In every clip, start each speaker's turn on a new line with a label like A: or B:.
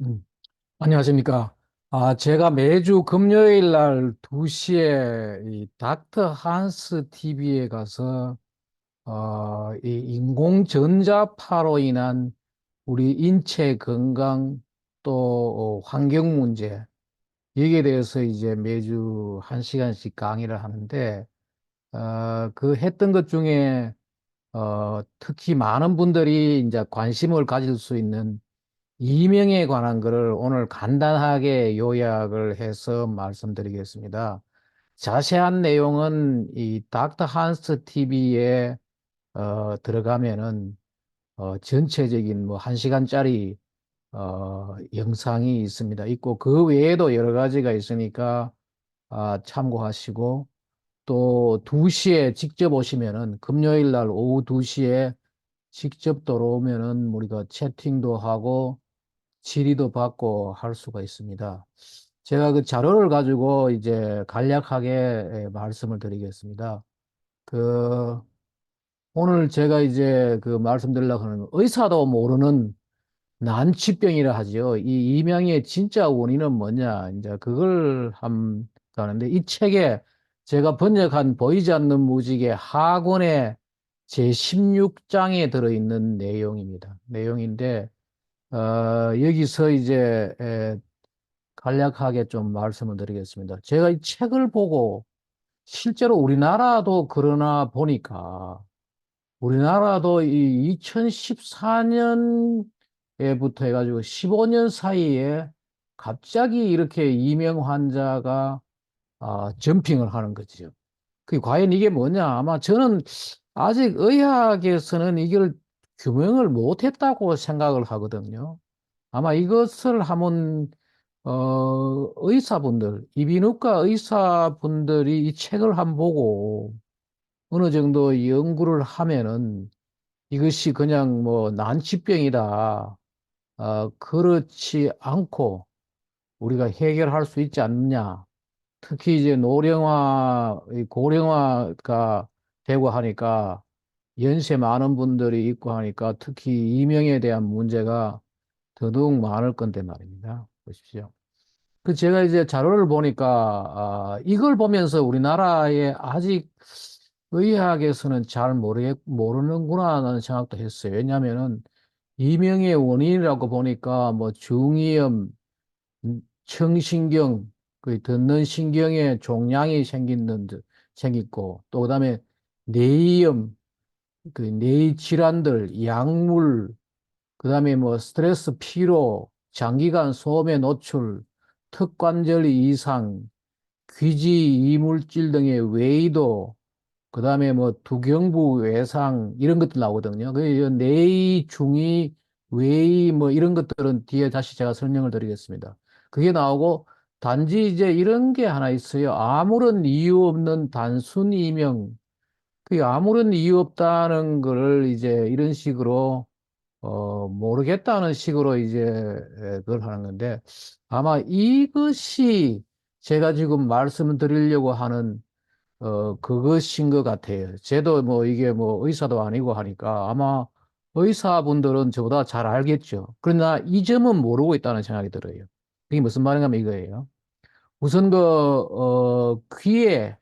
A: 음, 안녕하십니까. 제가 매주 금요일 날 2시에 이 닥터 한스 TV에 가서 이 인공전자파로 인한 우리 인체 건강 또 환경 문제 여기에 대해서 이제 매주 1시간씩 강의를 하는데 그 했던 것 중에 특히 많은 분들이 이제 관심을 가질 수 있는 이명에 관한 거를 오늘 간단하게 요약을 해서 말씀드리겠습니다. 자세한 내용은 이 닥터 한스 TV에 들어가면은 전체적인 뭐 1시간짜리 영상이 있습니다. 있고 그 외에도 여러 가지가 있으니까 참고하시고 또 2시에 직접 오시면은 금요일 날 오후 2시에 직접 들어오면은 우리가 채팅도 하고 질의도 받고 할 수가 있습니다. 제가 그 자료를 가지고 이제 간략하게 말씀을 드리겠습니다. 그 오늘 제가 이제 그 말씀드리려고 하는 의사도 모르는 난치병이라 하죠. 이 이명의 진짜 원인은 뭐냐? 이제 그걸 하는데 이 책에 제가 번역한 보이지 않는 무지개 학원의 제16장에 들어있는 내용입니다. 내용인데 여기서 이제 간략하게 좀 말씀을 드리겠습니다. 제가 이 책을 보고 실제로 우리나라도 그러나 보니까 우리나라도 이 2014년에부터 해가지고 15년 사이에 갑자기 이렇게 이명 환자가 점핑을 하는 거죠. 그 과연 이게 뭐냐? 아마 저는 아직 의학에서는 이걸 규명을 못했다고 생각을 하거든요. 아마 이것을 한번 의사분들, 이비인후과 의사분들이 이 책을 한번 보고 어느 정도 연구를 하면은 이것이 그냥 뭐 난치병이다. 그렇지 않고 우리가 해결할 수 있지 않느냐. 특히 이제 노령화, 이 고령화가 되고 하니까 연세 많은 분들이 있고 하니까 특히 이명에 대한 문제가 더더욱 많을 건데 말입니다. 보십시오. 그 제가 이제 자료를 보니까 이걸 보면서 우리나라에 아직 의학에서는 잘 모르는구나 하는 생각도 했어요. 왜냐하면은 이명의 원인이라고 보니까 뭐 중이염, 청신경, 그 듣는 신경에 종양이 생기고 또 그다음에 뇌염, 그 뇌 질환들, 약물, 그다음에 뭐 스트레스, 피로, 장기간 소음에 노출, 턱관절 이상, 귀지 이물질 등의 외이도, 그다음에 뭐 두경부 외상 이런 것들 나오거든요. 그 내의, 중의, 외의 뭐 이런 것들은 뒤에 다시 제가 설명을 드리겠습니다. 그게 나오고 단지 이제 이런 게 하나 있어요. 아무런 이유 없는 단순 이명. 그 아무런 이유 없다는 거를 이제 이런 식으로 모르겠다는 식으로 이제 그걸 하는 건데 아마 이것이 제가 지금 말씀을 드리려고 하는 그것인 것 같아요. 저도 뭐 이게 뭐 의사도 아니고 하니까 아마 의사분들은 저보다 잘 알겠죠. 그러나 이 점은 모르고 있다는 생각이 들어요. 그게 무슨 말인가 하면 이거예요. 우선 귀에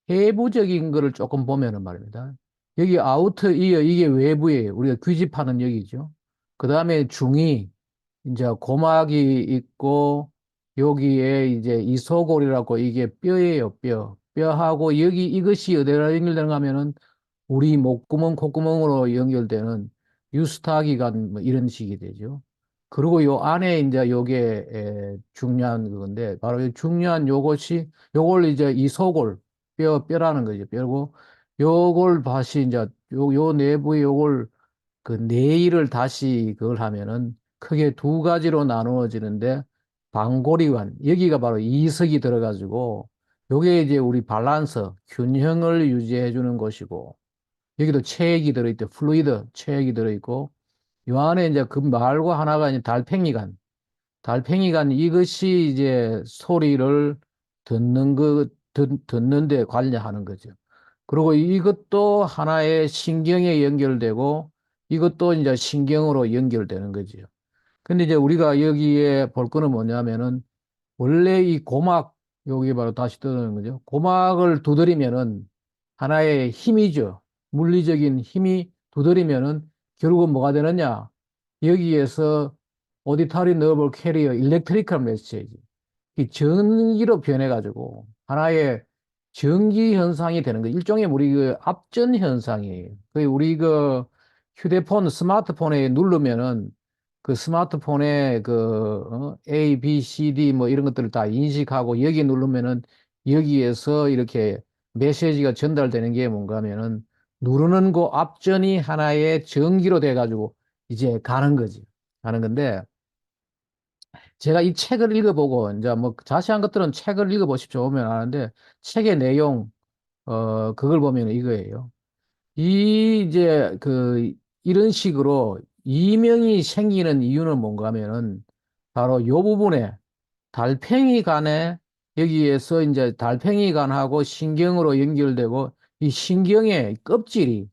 A: 해부적인 거를 조금 보면은 말입니다. 여기 아우터 이어 이게 외부예요. 우리가 귀집하는 여기죠. 그 다음에 중이 이제 고막이 있고 여기에 이제 이소골이라고 이게 뼈예요, 뼈. 뼈하고 여기 이것이 어디로 연결되는가 하면은 우리 목구멍, 콧구멍으로 연결되는 유스타기관 뭐 이런 식이 되죠. 그리고 요 안에 이제 요게 중요한 그건데 바로 이 중요한 요것이 요걸 이제 이소골 뼈라는 거죠. 뼈고 요걸 다시 이제 요 내부에 요걸 그 내일을 다시 그걸 하면은 크게 두 가지로 나누어지는데 방골이관 여기가 바로 이석이 들어가지고 요게 이제 우리 밸런스 균형을 유지해 주는 것이고 여기도 체액이 들어있대 플루이드 체액이 들어있고 요 안에 이제 그 말고 하나가 이제 달팽이관 이것이 이제 소리를 듣는 데 관여하는 거죠. 그리고 이것도 하나의 신경에 연결되고 이것도 이제 신경으로 연결되는 거죠. 근데 이제 우리가 여기에 볼 거는 뭐냐면은 원래 이 고막, 여기 바로 다시 떠오르는 거죠. 고막을 두드리면은 하나의 힘이죠. 물리적인 힘이 두드리면은 결국은 뭐가 되느냐? 여기에서 오디터리 너블 캐리어 일렉트리컬 메시지. 이 전기로 변해가지고 하나의 전기 현상이 되는 거. 일종의 우리 그 압전 현상이에요. 그 우리 그 휴대폰, 스마트폰에 누르면은 그 스마트폰에 그 A, B, C, D 뭐 이런 것들을 다 인식하고 여기 누르면은 여기에서 이렇게 메시지가 전달되는 게 뭔가 하면은 누르는 그 압전이 하나의 전기로 돼가지고 이제 가는 거지. 가는 건데 제가 이 책을 읽어보고 이제 뭐 자세한 것들은 책을 읽어보십시오. 오면 아는데 책의 내용 그걸 보면 이거예요. 이 이제 그 이런 식으로 이명이 생기는 이유는 뭔가 하면은 바로 요 부분에 달팽이 간에 여기에서 이제 달팽이 간하고 신경으로 연결되고 이 신경의 껍질이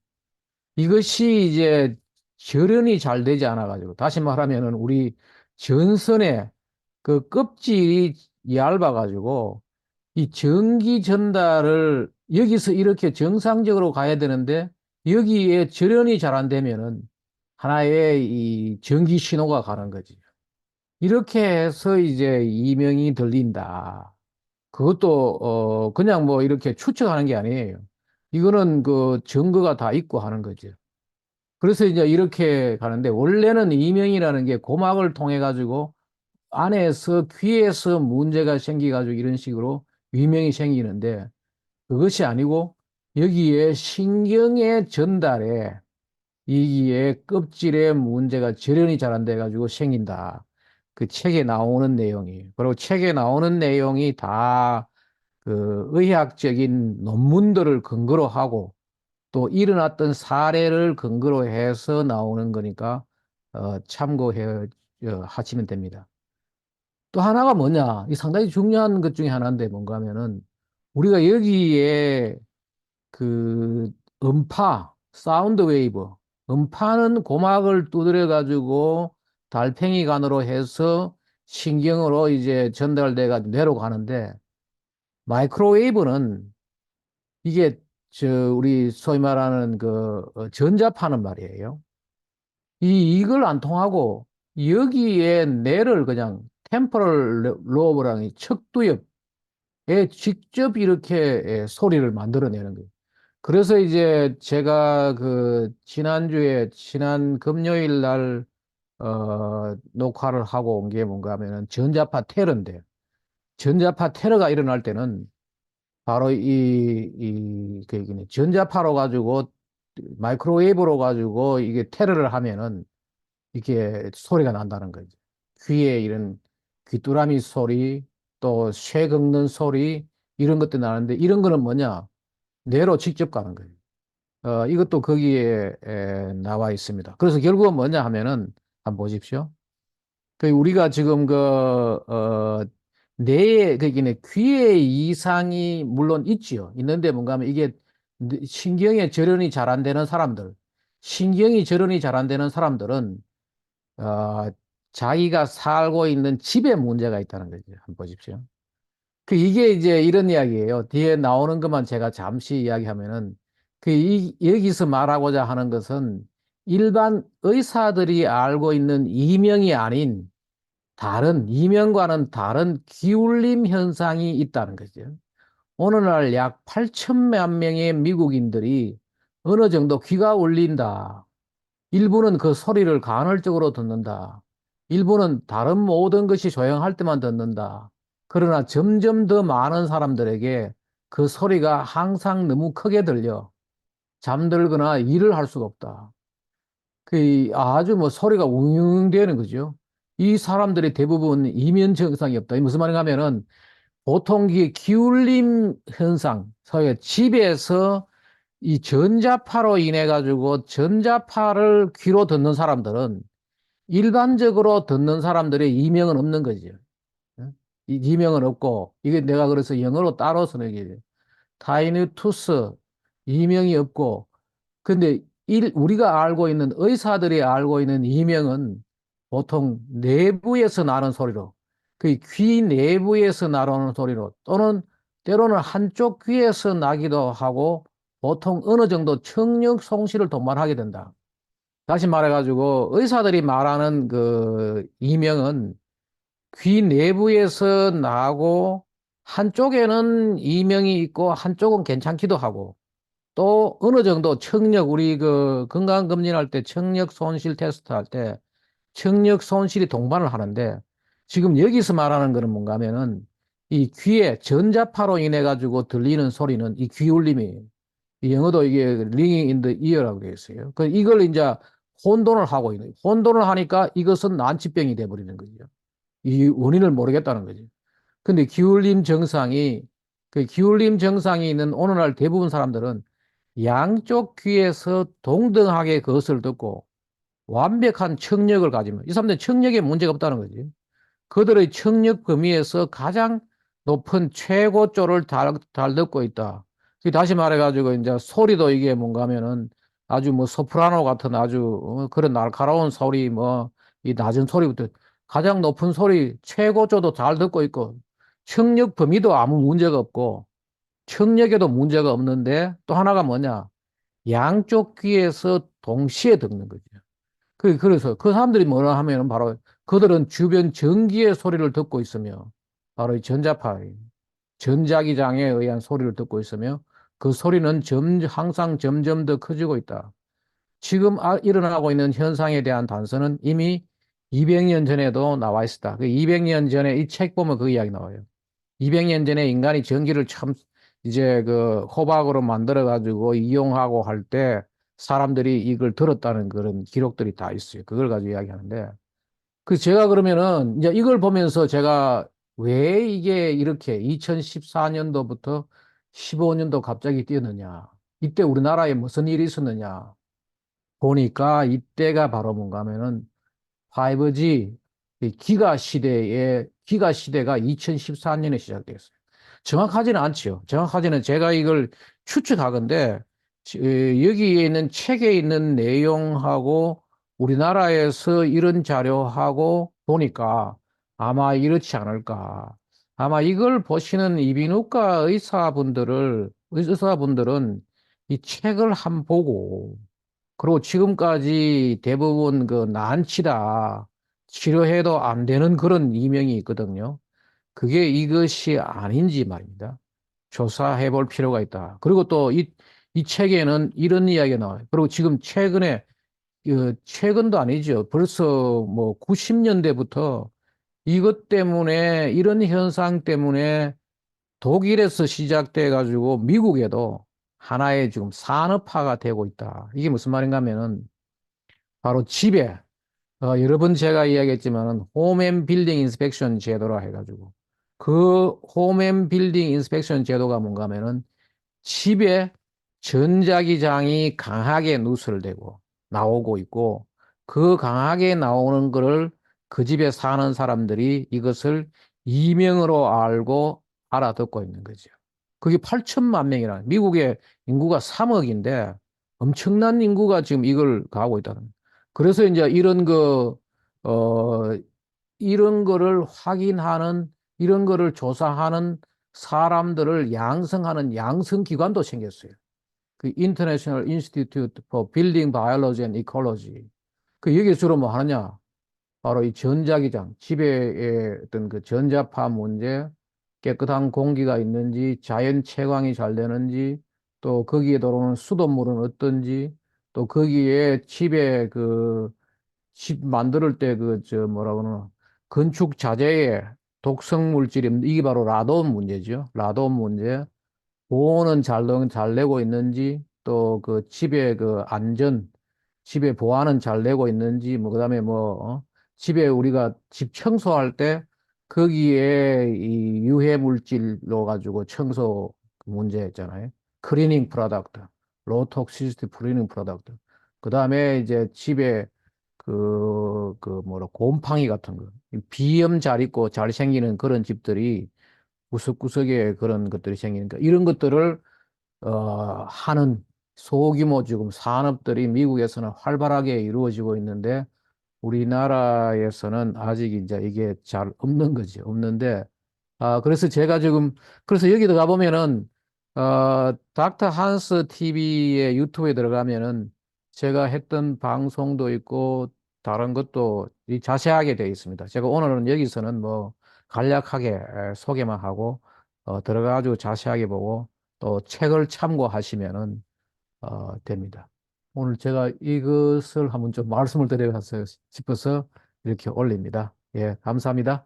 A: 이것이 이제 절연이 잘 되지 않아 가지고 다시 말하면은 우리 전선에 그 껍질이 얇아 가지고 이 전기 전달을 여기서 이렇게 정상적으로 가야 되는데 여기에 절연이 잘 안 되면은 하나의 이 전기 신호가 가는 거지. 이렇게 해서 이제 이명이 들린다. 그것도 그냥 뭐 이렇게 추측하는 게 아니에요. 이거는 그 증거가 다 있고 하는 거죠. 그래서 이제 이렇게 가는데 원래는 이명이라는 게 고막을 통해 가지고 안에서 귀에서 문제가 생겨 가지고 이런 식으로 위명이 생기는데 그것이 아니고 여기에 신경의 전달에 이기에 껍질에 문제가 절연이 잘 안 돼 가지고 생긴다. 그 책에 나오는 내용이. 그리고 책에 나오는 내용이 다 그 의학적인 논문들을 근거로 하고 또 일어났던 사례를 근거로 해서 나오는 거니까 참고해 하시면 됩니다. 또 하나가 뭐냐? 이 상당히 중요한 것 중에 하나인데 뭔가 하면은 우리가 여기에 그 음파, 사운드 웨이브, 음파는 고막을 두드려 가지고 달팽이 간으로 해서 신경으로 이제 전달돼 가지고 뇌로 가는데 마이크로웨이브는 이게 저 우리 소위 말하는 그 전자파는 말이에요. 이걸 안 통하고 여기에 뇌를 그냥 템포럴 로브라는 이 척두엽에 직접 이렇게 소리를 만들어내는 거예요. 그래서 이제 제가 그 지난 금요일 날 녹화를 하고 온 게 뭔가 하면은 전자파 테러인데 전자파 테러가 일어날 때는 바로 그 전자파로 가지고 마이크로웨이브로 가지고 이게 테러를 하면은 이게 소리가 난다는 거죠. 귀에 이런 귀뚜라미 소리, 또 쇠 긁는 소리, 이런 것도 나는데, 이런 거는 뭐냐? 뇌로 직접 가는 거예요. 이것도 거기에 나와 있습니다. 그래서 결국은 뭐냐 하면은, 한번 보십시오. 그 우리가 지금 뇌에, 그기는 귀에 이상이 물론 있지요. 있는데 뭔가 하면 이게 신경의 절연이 잘 안 되는 사람들, 신경이 절연이 잘 안 되는 사람들은 어, 자기가 살고 있는 집에 문제가 있다는 거죠. 한번 보십시오. 그 이게 이제 이런 이야기예요. 뒤에 나오는 것만 제가 잠시 이야기하면은 여기서 말하고자 하는 것은 일반 의사들이 알고 있는 이명이 아닌 다른 이명과는 다른 기울림 현상이 있다는 거죠. 오늘날 약 8천만 명의 미국인들이 어느 정도 귀가 울린다. 일부는 그 소리를 간헐적으로 듣는다. 일부는 다른 모든 것이 조용할 때만 듣는다. 그러나 점점 더 많은 사람들에게 그 소리가 항상 너무 크게 들려 잠들거나 일을 할 수가 없다. 그 아주 뭐 소리가 웅웅 되는 거죠. 이 사람들이 대부분 이면 증상이 없다. 이 무슨 말인가 하면은 보통 이 기울림 현상, 소위 집에서 이 전자파로 인해 가지고 전자파를 귀로 듣는 사람들은 일반적으로 듣는 사람들의 이명은 없는 거죠. 예? 이 이명은 없고 이게 내가 그래서 영어로 따로 쓰는 게 타이니투스 이명이 없고 근데 우리가 알고 있는 의사들이 알고 있는 이명은 보통 내부에서 나는 소리로, 그 귀 내부에서 나오는 소리로 또는 때로는 한쪽 귀에서 나기도 하고 보통 어느 정도 청력 송실을 동반하게 된다. 다시 말해가지고 의사들이 말하는 그 이명은 귀 내부에서 나고 한쪽에는 이명이 있고 한쪽은 괜찮기도 하고 또 어느 정도 청력 우리 그 건강검진할 때 청력 손실 테스트 할 때 청력 손실이 동반을 하는데 지금 여기서 말하는 거는 뭔가 하면은 이 귀에 전자파로 인해 가지고 들리는 소리는 이 귀 울림이 이 영어도 이게 ringing in the ear라고 되어 있어요. 그 이걸 이제 혼돈을 하고 있는 혼돈을 하니까 이것은 난치병이 돼 버리는 거죠. 이 원인을 모르겠다는 거지. 근데 기울림 증상이 그 기울림 증상이 있는 오늘날 대부분 사람들은 양쪽 귀에서 동등하게 그것을 듣고 완벽한 청력을 가지면 이 사람들은 청력에 문제가 없다는 거지. 그들의 청력 범위에서 가장 높은 최고조를 잘 듣고 있다. 다시 말해가지고 이제 소리도 이게 뭔가 하면은 아주 뭐 소프라노 같은 아주 그런 날카로운 소리 뭐 이 낮은 소리부터 가장 높은 소리 최고조도 잘 듣고 있고 청력 범위도 아무 문제가 없고 청력에도 문제가 없는데 또 하나가 뭐냐 양쪽 귀에서 동시에 듣는 거죠. 그래서 그 사람들이 뭐라 하면은 바로 그들은 주변 전기의 소리를 듣고 있으며 바로 이 전자파, 전자기장에 의한 소리를 듣고 있으며 그 소리는 항상 점점 더 커지고 있다. 지금 일어나고 있는 현상에 대한 단서는 이미 200년 전에도 나와 있었다. 그 200년 전에 이 책 보면 그 이야기 나와요. 200년 전에 인간이 전기를 참 이제 그 호박으로 만들어 가지고 이용하고 할 때 사람들이 이걸 들었다는 그런 기록들이 다 있어요. 그걸 가지고 이야기하는데 그 제가 그러면은 이제 이걸 보면서 제가 왜 이게 이렇게 2014년도부터 15년도 갑자기 뛰었느냐? 이때 우리나라에 무슨 일이 있었느냐? 보니까 이때가 바로 뭔가 하면은 5G 이 기가 시대가 2014년에 시작됐어요. 정확하지는 않지요. 정확하지는 제가 이걸 추측하건데 여기에 있는 책에 있는 내용하고 우리나라에서 이런 자료하고 보니까 아마 이렇지 않을까. 아마 이걸 보시는 이비인후과 의사분들은 이 책을 한 보고 그리고 지금까지 대부분 그 난치다 치료해도 안 되는 그런 이명이 있거든요. 그게 이것이 아닌지 말입니다. 조사해 볼 필요가 있다. 그리고 또 이 책에는 이런 이야기가 나와요. 그리고 지금 최근에, 최근도 아니죠. 벌써 뭐 90년대부터 이것 때문에, 이런 현상 때문에 독일에서 시작돼 가지고 미국에도 하나의 지금 산업화가 되고 있다. 이게 무슨 말인가 하면은 바로 집에 여러 번 제가 이야기했지만은 홈앤 빌딩 인스펙션 제도라 해가지고 그 홈앤 빌딩 인스펙션 제도가 뭔가 하면은 집에 전자기장이 강하게 누설되고 나오고 있고 그 강하게 나오는 거를 그 집에 사는 사람들이 이것을 이명으로 알고 알아듣고 있는 거죠. 그게 8천만 명이라 미국의 인구가 3억인데 엄청난 인구가 지금 이걸 가고 있다는. 그래서 이제 어, 이런 거를 확인하는, 이런 거를 조사하는 사람들을 양성하는 양성기관도 생겼어요. 그 International Institute for Building Biology and Ecology. 그 여기 주로 뭐 하느냐? 바로 이 전자기장, 집에의 어떤 그 전자파 문제, 깨끗한 공기가 있는지, 자연 채광이 잘 되는지, 또 거기에 들어오는 수돗물은 어떤지, 또 거기에 집에 집 만들 때 뭐라 그러나, 건축 자재에 독성 물질이, 이게 바로 라돈 문제죠. 라돈 문제. 보온은 잘 내고 있는지, 또 그 집의 집의 보안은 잘 내고 있는지, 뭐, 그다음에 집에 우리가 집 청소할 때 거기에 이 유해 물질로 가지고 청소 문제 있잖아요. 클리닝 프로덕트, 로톡시시티 클리닝 프로덕트. 그다음에 이제 집에 곰팡이 같은 거. 비염 잘 있고 잘 생기는 그런 집들이 구석구석에 그런 것들이 생기니까 이런 것들을 하는 소규모 지금 산업들이 미국에서는 활발하게 이루어지고 있는데 우리나라에서는 아직 이제 이게 잘 없는 거지. 없는데, 그래서 제가 지금, 그래서 여기도 가보면은, 닥터 한스 TV의 유튜브에 들어가면은 제가 했던 방송도 있고, 다른 것도 이 자세하게 되어 있습니다. 제가 오늘은 여기서는 뭐 간략하게 소개만 하고, 들어가가지고 자세하게 보고, 또 책을 참고하시면은, 됩니다. 오늘 제가 이것을 한번 좀 말씀을 드려야 싶어서 이렇게 올립니다. 예, 감사합니다.